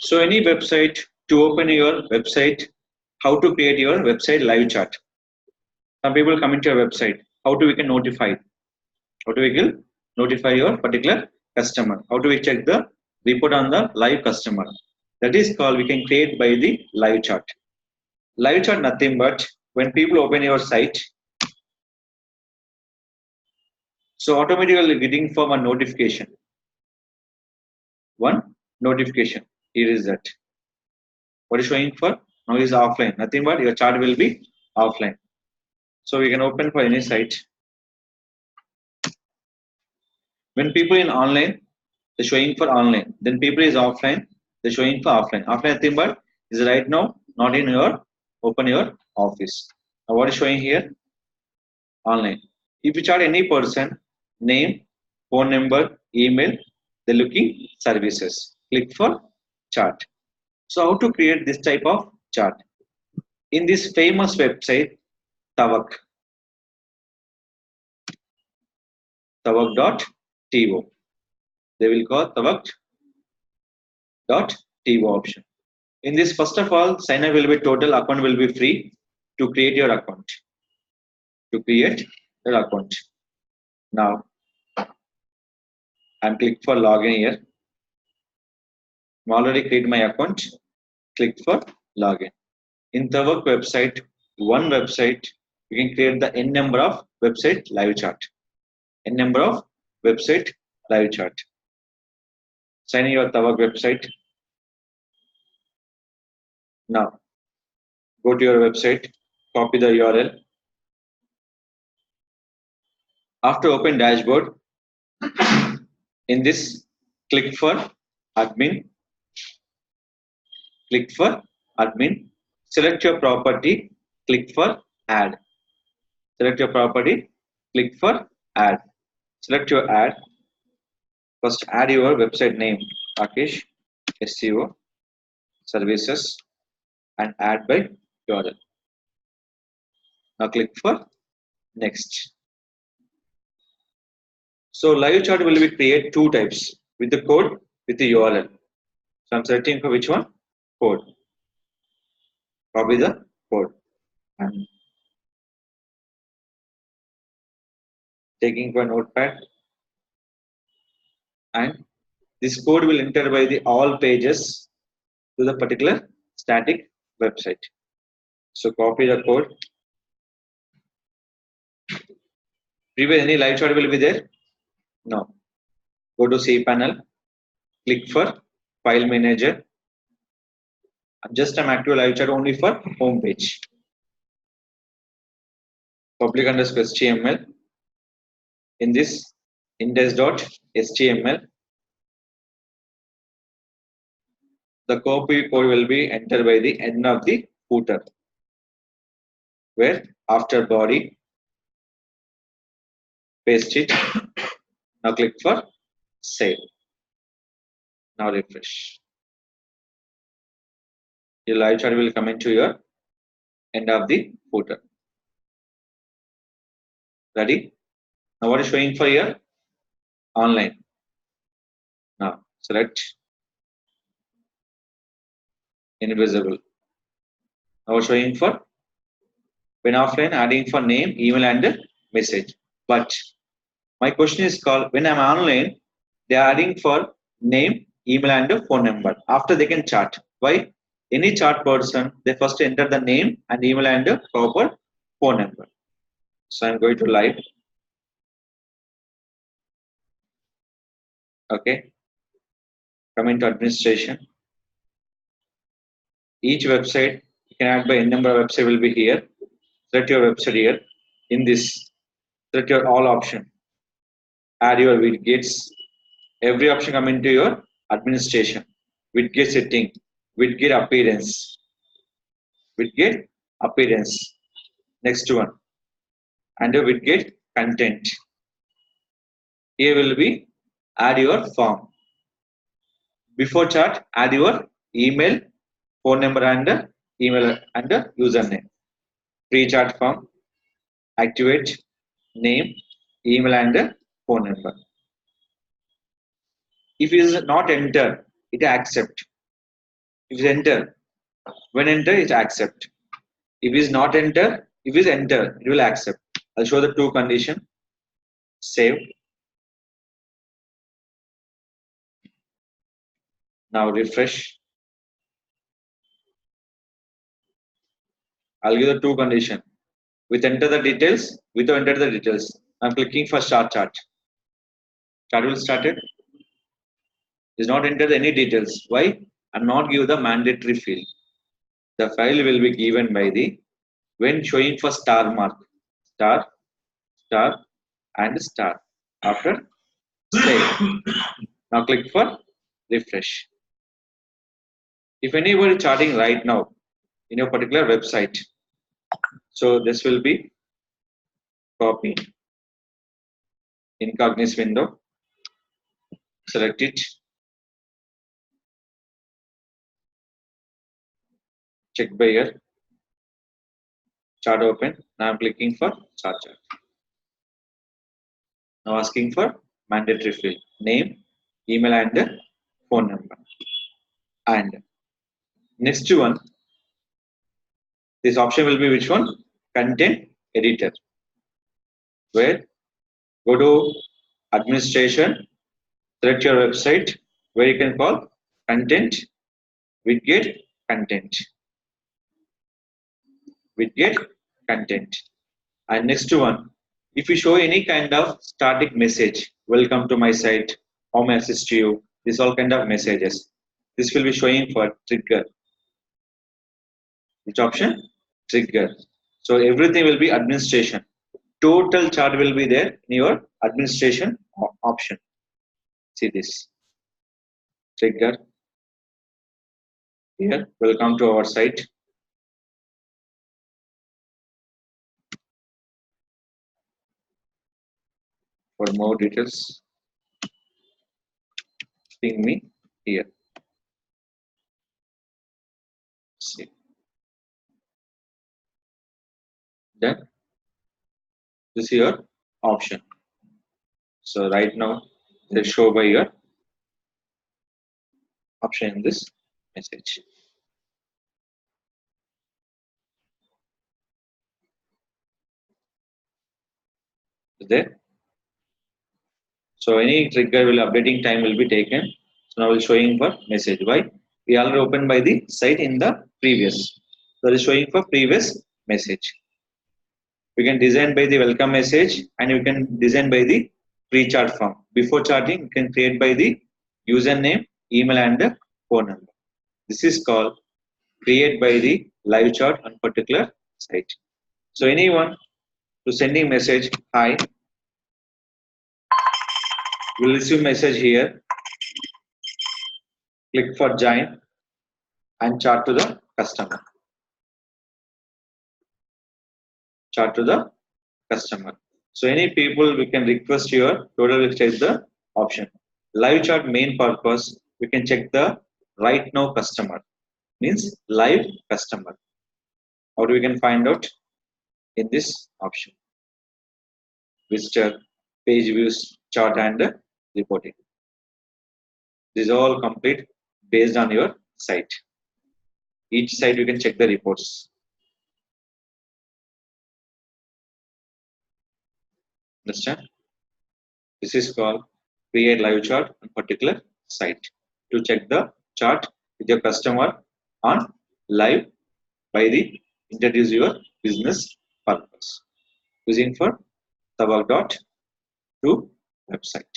So any website, to open your website, how to create your website live chat. Some people come into your website. How do we can notify? How do we can notify your particular customer? How do we check the report on the live customer? That is called we can create by the live chat. Live chat nothing but when people open your site, so automatically getting from a notification. One notification. Here is that. What is showing for? Now is offline. Nothing but your chart will be offline. So we can open for any site. When people in online, they're showing for online. Then people is offline, they're showing for offline. Offline nothing but is right now not in your open your office. Now what is showing here? Online. If you chart any person, name, phone number, email, they're looking services. Click for chart. So how to create this type of chart? In this famous website, Tawak, tawak.to. They will call tawak.to option. In this, first of all, sign up will be total, account will be free to create your account. To create your account. Now, I'm click for login here. I'm already create my account. Click for login. In Tawak website, one website, you can create the n number of website live chat. N number of website live chat. Sign in your Tawak website. Now, go to your website, copy the URL. After open dashboard, in this, click for admin. Click for admin. Select your property. Click for add. Select your property. Click for add. Select your add. First, add your website name. Rakesh SEO services and add by URL. Now click for next. So live chat will be create two types with the code with the URL. So I'm searching for which one? Code. Copy the code and taking for notepad, and this code will enter by the all pages to the particular static website. So copy the code. Previous any live chat will be there? No. Go to cPanel. Click for file manager. I'm active live chat only for home page. Public underscore HTML. In this index.html, the copy code will be entered by the end of the footer, where after body, paste it. Now click for save. Now refresh. Your live chat will come into your end of the footer. Ready? Now what is showing for here? Online. Now select invisible. Now showing for when offline, adding for name, email and message. But my question is called when I'm online, they are adding for name, email and phone number. After they can chat. Why? Any chat person, they first enter the name and email and proper phone number. So I'm going to live. Okay. Come into administration. Each website you can add by n number of website will be here. Select your website here. In this, select your all option. Add your widgets. Every option come into your administration. Widget setting, widget appearance, widget appearance. Next one, under widget content. Here will be add your form. Before chat, add your email, phone number and email and username. Pre-chat form, activate name, email and phone number. If it is not enter, it accept. If it's enter, when enter, it accept. If it's not enter, if it's enter, it will accept. I'll show the two condition. Save. Now refresh. I'll give the two condition. With enter the details, without enter the details. I'm clicking for start chart. Chart will start it. Is not entered any details. Why? I'm not give the mandatory field. The file will be given by the when showing for star mark. Star, star, and star. After save. Now click for refresh. If anybody charting right now in your particular website, so this will be copy Incognis window, select it, check by here, chart open. Now I'm clicking for chart. Now asking for mandatory field, name, email, and phone number. And next one, this option will be which one? Content editor. Where go to administration, select your website, where you can call content, widget content, widget content. And next one, if you show any kind of static message, welcome to my site, how may I assist you, this all kind of messages, this will be showing for trigger. Which option? Trigger. So everything will be administration. Total chart will be there in your administration option. See this. Trigger. Here, welcome to our site. For more details, ping me here. See. Then this is your option. So right now, let's show by your option in this message. There. So any trigger will updating time will be taken. So now we're showing for message. Why? We already opened by the site in the previous. So it is showing for previous message. We can design by the welcome message and you can design by the pre-chart form. Before charting, you can create by the username, email, and the phone number. This is called create by the live chart on particular site. So anyone to sending message, hi, will receive message here. Click for join and chart to the customer. Chart to the customer. So any people we can request your total will check the option. Live chart main purpose, we can check the right now customer. Means live customer. How do we can find out? In this option. Visitor, page views, chart, and reporting. This is all complete based on your site. Each site you can check the reports. Understand? This is called create live chart on particular site to check the chart with your customer on live by the introduce your business purpose using for Tawak.to website.